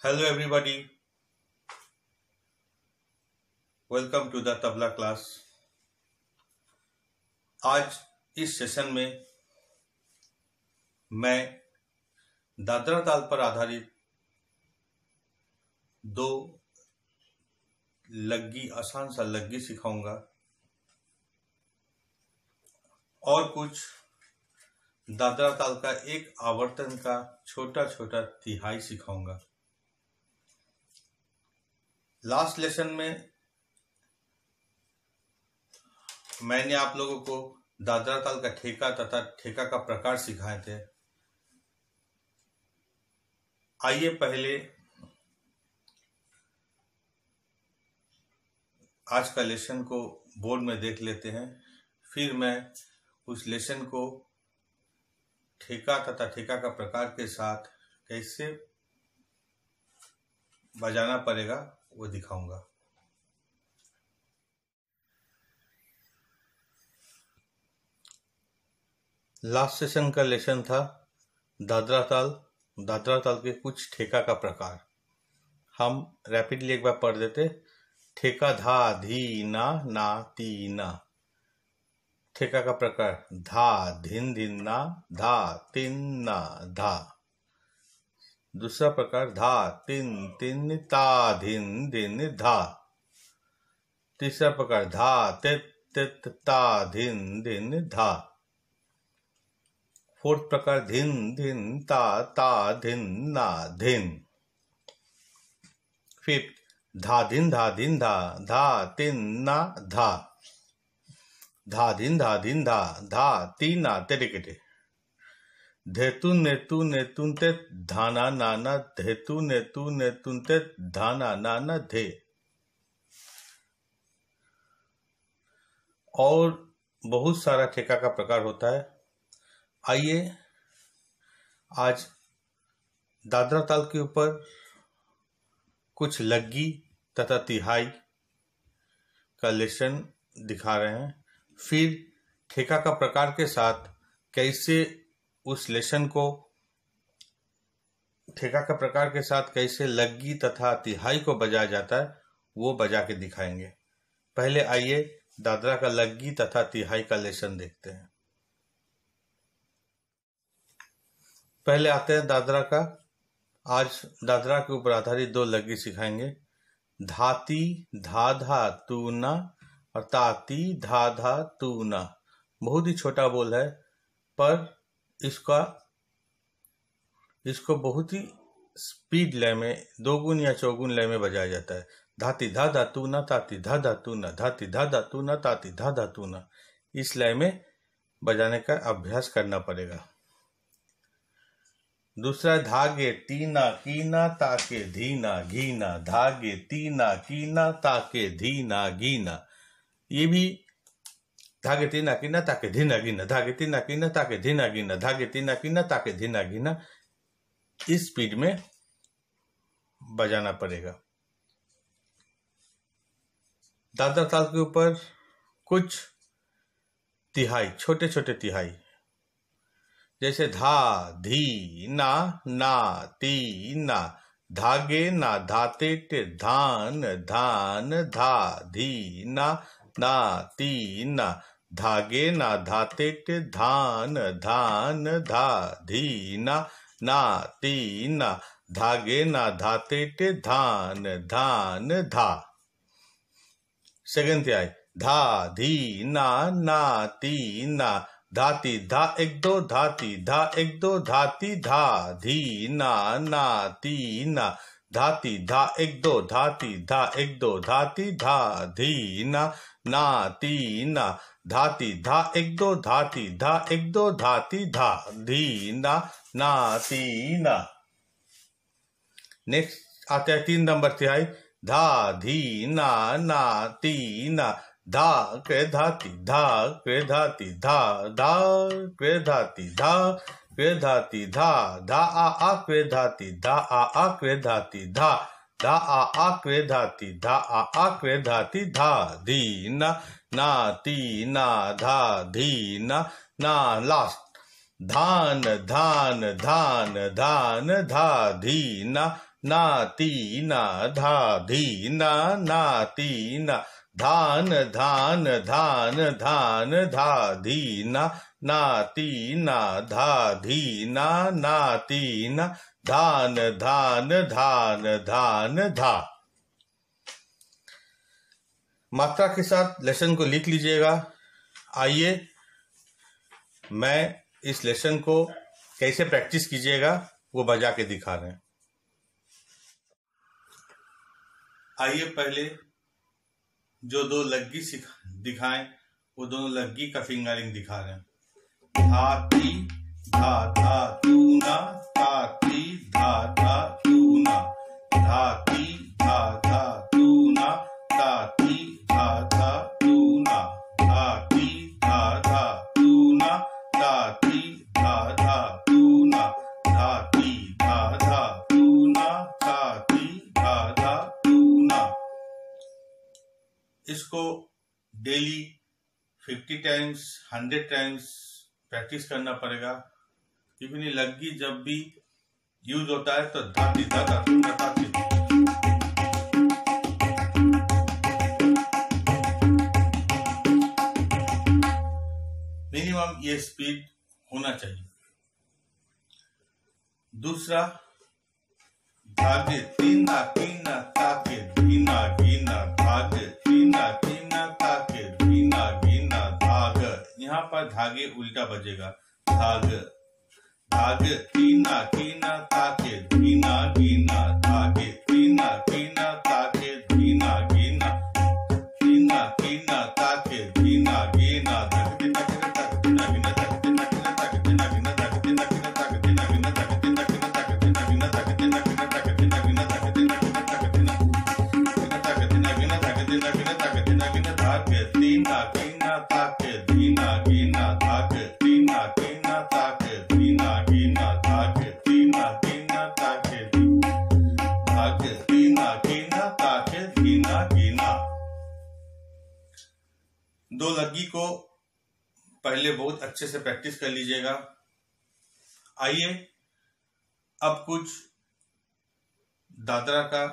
Hello everybody, welcome to the tabla class. आज इस session में मैं दादरा ताल पर आधारित दो लग्गी आसान सा लग्गी सिखाऊंगा और कुछ दादरा ताल का एक आवर्तन का छोटा छोटा तिहाई सिखाऊंगा। लास्ट लेसन में मैंने आप लोगों को दादरा ताल का ठेका तथा ठेका का प्रकार सिखाए थे। आइए पहले आज का लेसन को बोर्ड में देख लेते हैं, फिर मैं उस लेसन को ठेका तथा ठेका का प्रकार के साथ कैसे बजाना पड़ेगा वो दिखाऊंगा। लास्ट सेशन का लेसन था दादरा ताल के कुछ ठेका का प्रकार। हम रैपिडली एक बार पढ़ देते। ठेका धा धी ना ना ती ना। ठेका का प्रकार धा धिन धिन ना धा तिन ना धा। दूसरा प्रकार धा तिन तिन ता धिन धिन धा। तीसरा प्रकार धा तित तित ता धिन धिन धा। फोर्थ प्रकार धिन धिन ता ता धिन ना धिन। फिफ्थ धा धिन धा धा तिन ना धा। धा धिन धा धा तीन ना तेरे धेतुन नेतुन नेतुन ते धाना नाना धेतु नेतु नेतुन ते धाना नाना धे। और बहुत सारा ठेका का प्रकार होता है। आइए आज दादरा ताल के ऊपर कुछ लग्गी तथा तिहाई का लेसन दिखा रहे हैं, फिर ठेका का प्रकार के साथ कैसे उस लेसन को ठेका का प्रकार के साथ कैसे लग्गी तथा तिहाई को बजाया जाता है वो बजा के दिखाएंगे। पहले आइए दादरा का लग्गी तथा तिहाई का लेसन देखते हैं। पहले आते हैं दादरा का। आज दादरा के ऊपर आधारित दो लग्गी सिखाएंगे। धाती धा धा तू ना और ताती धा धा तू ना। बहुत ही छोटा बोल है, पर इसको बहुत ही स्पीड लय में दोगुन या चौगुन लय में बजाया जाता है। धाती धा धा तू ना ताती धा धा तू ना धाती धा धा तू ना ताती धा धा तू ना। इस लय में बजाने का अभ्यास करना पड़ेगा। दूसरा धागे तीना कीना ताके धीना घीना। धागे तीना कीना ताके धीना घीना। ये भी धागे तीना कीना ताके धीना गिना। धागे तीना कीना ताके धीना गिना। धागे तीना कीना ताके धीना गिना। इस स्पीड में बजाना पड़ेगा। दादरा ताल के ऊपर कुछ तिहाई, छोटे छोटे तिहाई, जैसे धा धी ना ना ती ना। धागे ना धाते टे धान धान धा धी ना ना ती ना। धागे ना धाते टे धान धान धा धी ना ना ती ना। धागे ना धाते टे धान धान धा। सेकंड तिहाई धा धी ना ना ती ना। धाती धा एक दो धाती धा एक दो धाती धा धी ना ना ती ना। धाती धा एक दो धाती धा एक दो धाती धा धी ना ना ती ना। धाती धा एक दो धाती धा एक दो धाती धा धी ना ना ती ना। नेक्स्ट आते हैं 3 नंबर तिहाई। धा धी ना ना ती ना। धा के धाती धा के धाती धा धा के धाती धा के धाती धा धा आ के धाती धा आ के धाती धा धा आ के धाती धा आ के धाती धा धी ना ना ती ना धा धी ना ना। लास्ट धान धान धान धान धा धी ना ना ती ना धा धी ना ना ती ना धान धान धान धान धा धी ना ती ना धा धी ना ती ना धान धान धान धान धा। मात्रा के साथ लेसन को लिख लीजिएगा। आइए मैं इस लेसन को कैसे प्रैक्टिस कीजिएगा वो बजा के दिखा रहे हैं। आइए पहले जो दो लग्गी दिखाएं वो दोनों लग्गी का फिंगरिंग दिखा रहे हैं। धाती धा धा तूना धाती धा धा तूना धाती धा धा तूना धाती धा धा तूना धाती धा धा तूना धाती धा धा तूना धाती धा धा तूना धाती धा धा तूना। इसको डेली 50 टाइम्स 100 टाइम्स प्रैक्टिस करना पड़ेगा, क्योंकि लग्गी जब भी यूज होता है तो धाती धाता तूना धाती। मिनिमम ये स्पीड होना चाहिए। दूसरा धागे तीना कीना ताके धीना गीना धागे तीना कीना ताके धीना गीना धाग। यहाँ पर धागे उल्टा बजेगा। धाग धागे तीना कीना ताके धीना गीना धागे तीना कीना ताके धीना गीना तीना कीना ताके धीना गीना धगते तगते तगते नगीना तगते नगीना तगते नगीना तगते नगीना तगते नगीना तगते नगीना तगते नगीना तगते नगीना तगते नगीना तगते नगीना तगते नगीना तगते नगीना तगते नगीना धागे तीना कीना ताके धीना गीना धागे तीना कीना ताके धीना गीना धागे तीना कीना ताके धागे तीना कीना ताके धीना गीना। दो लग्गी को पहले बहुत अच्छे से प्रैक्टिस कर लीजिएगा। आइए अब कुछ दादरा का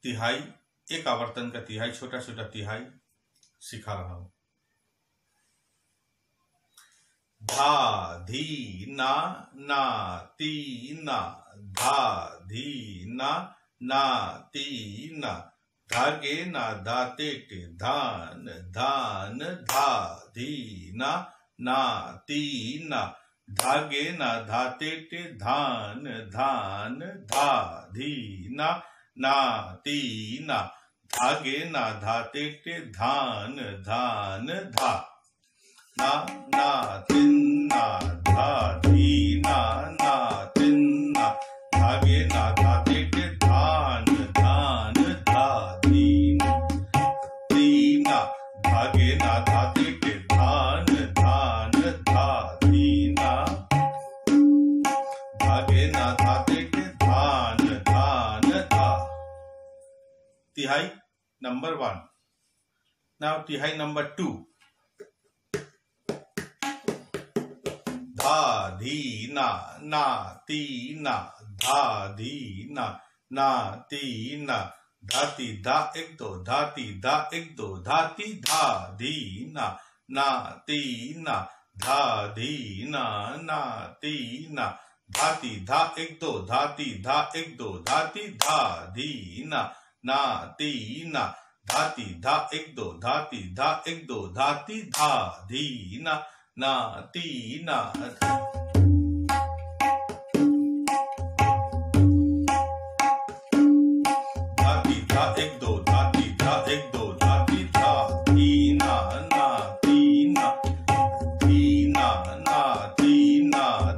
तिहाई, एक आवर्तन का तिहाई, छोटा छोटा तिहाई सिखा रहा हूं। धा धी ना ना ती ना धा धी ना ती ना धागे ना धाते टे धान धान धा धी ना ती ना धागे ना धाते टे धान धान धा धी ना ती ना धागे ना धाते टे धान धान धा ना तिन ना धा धी ना तिन ना धागे ना धाते टे धान धान धा धी तीना धागे ना धाते टे धान धान धा धीना धागे ना धाते टे धान धान धा। तिहाई नंबर 1। नाउ तिहाई नंबर 2। धा धी ना ती ना धा धी ना ती ना धाती धा एक दो धाती धा एक दो धाती धा धी ना ती ना धा धी ना ती ना धाती धा एक दो धाती धा एक दो धाती धा धी ना ती ना धाती धा एक दो धाती धा एक दो धाती धा धी ना ती ना। धाती धा एक दो धाती धा एक दो धाती धा धी ना ती ना ती ना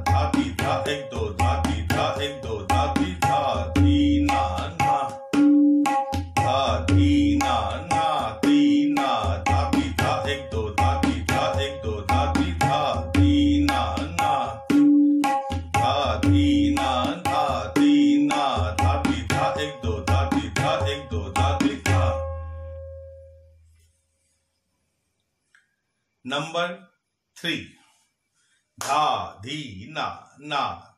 धाती धा एक दो धाती धा एक दो धाती धा धी ना धा धी ना ती ना धाती धा एक दो धाती धा एक दो धाती धा धी ना धा धी ना धाती धा एक दो धाती धा एक दो धाती धा। नंबर 3। धा धी ना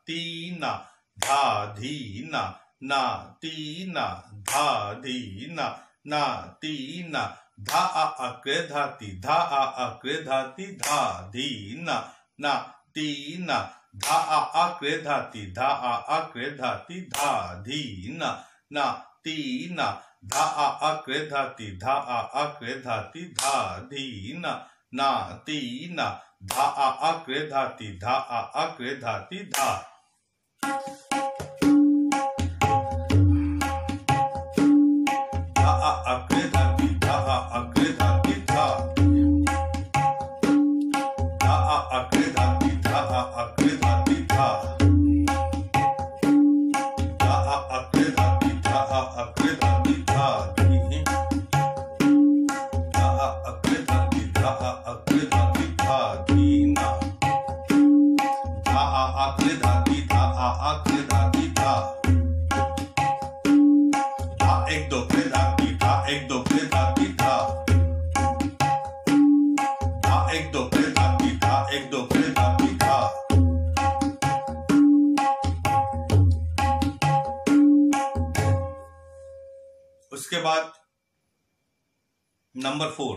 ती ना धा धी ना, ना ती ना, धा धी ना, ना ती ना, धा आ अक्रे धाती, धा आ अक्रे धाती, धा धी ना, ना ती ना, धा आ अक्रे धाती, धा आ अक्रे धाती, धा धी ना, ना ती ना, धा आ अक्रे धाती, धा आ अक्रे धाती, धा धी ना, ना ती ना, धा आ अक्रे धाती, धा आ अक्रे धाती, धा। धा आ अक्रे धाती, धा आ अक्रे धाती, धा। धा आ अक्रे धाती, धा आ अक्रे धाती, धा। धा आ अक्रे धाती, धा आ अक्रे धाती, धा धी। धा आ अक्रे धाती, धा आ अक्रे धाती, धा धी ना। धा आ अक्रे धाती, धा आ अक्रे धाती, धा। धा एक दो क्रे धाती, धा एक दो क्रे धाती, धा। धा एक दो क्रे धाती, धा एक दो क्रे धाती, धा। उसके बाद नंबर 4,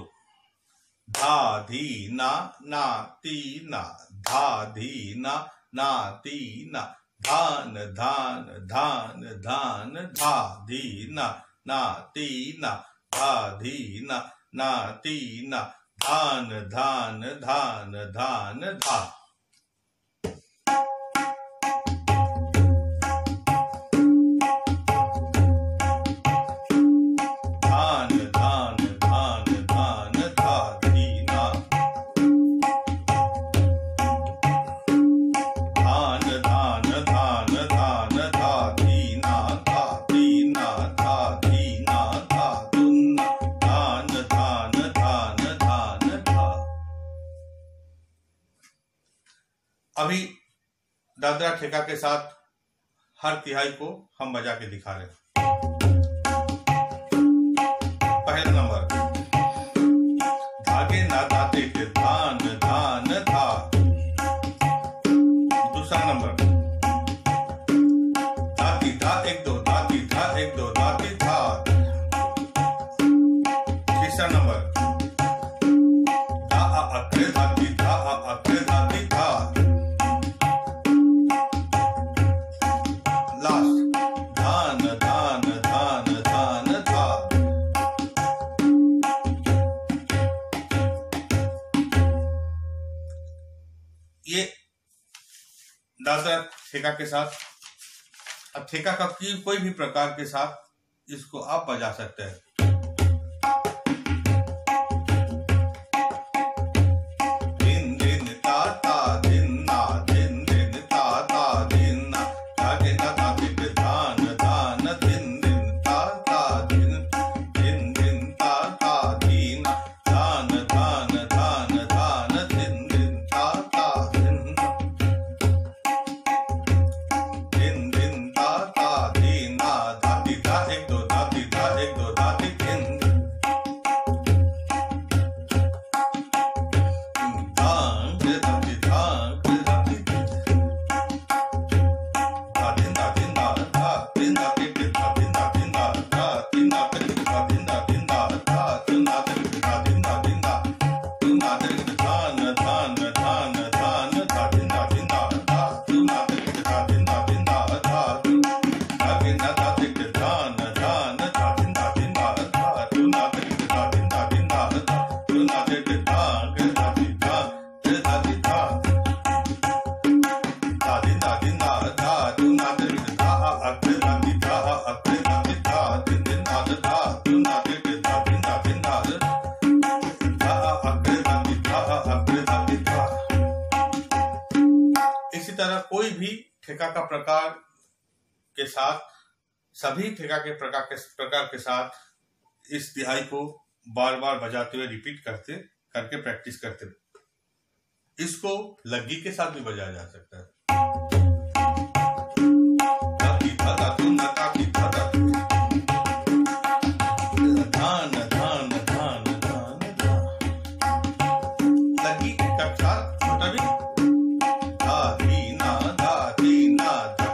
धा धी ना, ना ती ना, धा धी ना, ना ती ना, धान धान धान धान, धा धी ना, ना ती ना, धा धी ना, ना ती ना, धान धान धान धान, धा। धान धान धान धान, धा धी ना। धान धान धान धान, धा धी ना, धा धी ना, धा धी ना, धा धुन ना, धान धान धान धान, धा। अभी दादरा ठेका के साथ हर तिहाई को हम बजा के दिखा रहे हैं। पहला नंबर, धागे ना धाते थे, धान धान धा। दूसरा नंबर, धाती धा एक दो, धाती धा एक दो, धाती धा। तीसरा नंबर, धा आ अक्रे धाती, धा आ अक्रे धाती, धा। लास्ट, धान धान धान धान, धा। ये दादरा ठेका के साथ, अब ठेका का कोई भी प्रकार के साथ इसको आप बजा सकते हैं। दिन दिन ता ता दिन ना, दिन दिन ता ता दिन ना, धागे ना धागे पे धान धान, दिन दिन ता ता दिन, दिन दिन ता ता दिन, धान धान धान धान, दिन दिन ता ता दिन, दिन दिन ता ता दिन ना, धाती धा एक दो, धाती धा एक दो, धाती दिन। धान के धाती, धान के धाती, धा दिन धा दिन धा, धा दिन धा के पे, धा दिन धा दिन धा, धा दिन धा के पे, धा दिन धा दिन धा, धा दिन धा के पे, धा दिन धा दिन धा, दिन धा के पे, धान धान धान धान, धा दिन धा दिन धा, धा दिन धा के पे, धा दिन धा दिन धा, धा धागे ना धाते पे, धान धान, धा दिन धा दिन धा, धा दिन धा के पे, धा दिन धा दिन धा, धा दिन धा के पे, धा के धाती धा के धाती धा। धा दिन धा दिन धा, धा दिन धा के पे, धा आ अक्रे धाती, धा आ अक्रे धाती, धा दिन दिन धा, धा दिन धा के पे, धा दिन धा दिन धा, धा आ अक्रे धाती, धा आ अक्रे धाती, धा। इसी तरह कोई भी ठेका का प्रकार के साथ, सभी ठेका के प्रकार के साथ इस तिहाई को बार बार बजाते हुए रिपीट करके प्रैक्टिस करते रहे। इसको लग्गी के साथ भी बजाया जा सकता है। धाती धा धातु ना, धाती धा धातु, धान धान धान धान धा। लग्गी का साथ छोटा भी, धा धी ना, धा धी ना, धा।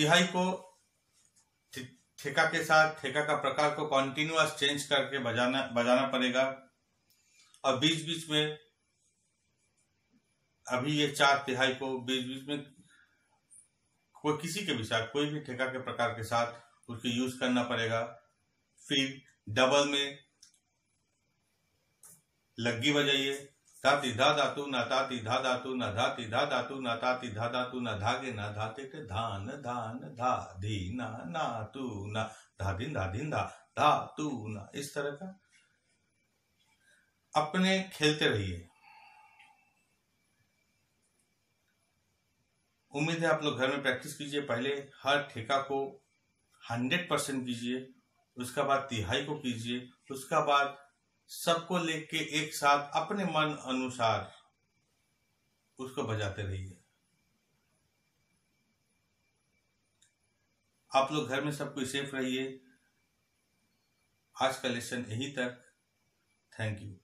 तिहाई को ठेका के साथ ठेका का प्रकार को कॉन्टिन्यूअस चेंज करके बजाना पड़ेगा। और बीच बीच में अभी ये 4 तिहाई को बीच बीच में कोई किसी के भी साथ कोई भी ठेका के प्रकार के साथ उसको यूज करना पड़ेगा। फिर डबल में लग्गी बजाइए, ताती धा धातु न ताती धा धातु न धाती धा धातु न ताती धा धातु न धागे न धाते के धान धान धा धी ना तू न धाधिन धाधिन धा धा तू न। इस तरह का अपने खेलते रहिए। उम्मीद है आप लोग घर में प्रैक्टिस कीजिए। पहले हर ठेका को 100% कीजिए, उसका बाद तिहाई को कीजिए, उसका बाद सबको लेके एक साथ अपने मन अनुसार उसको बजाते रहिए। आप लोग घर में सब कोई सेफ रहिए। आज का लेसन यहीं तक। Thank you.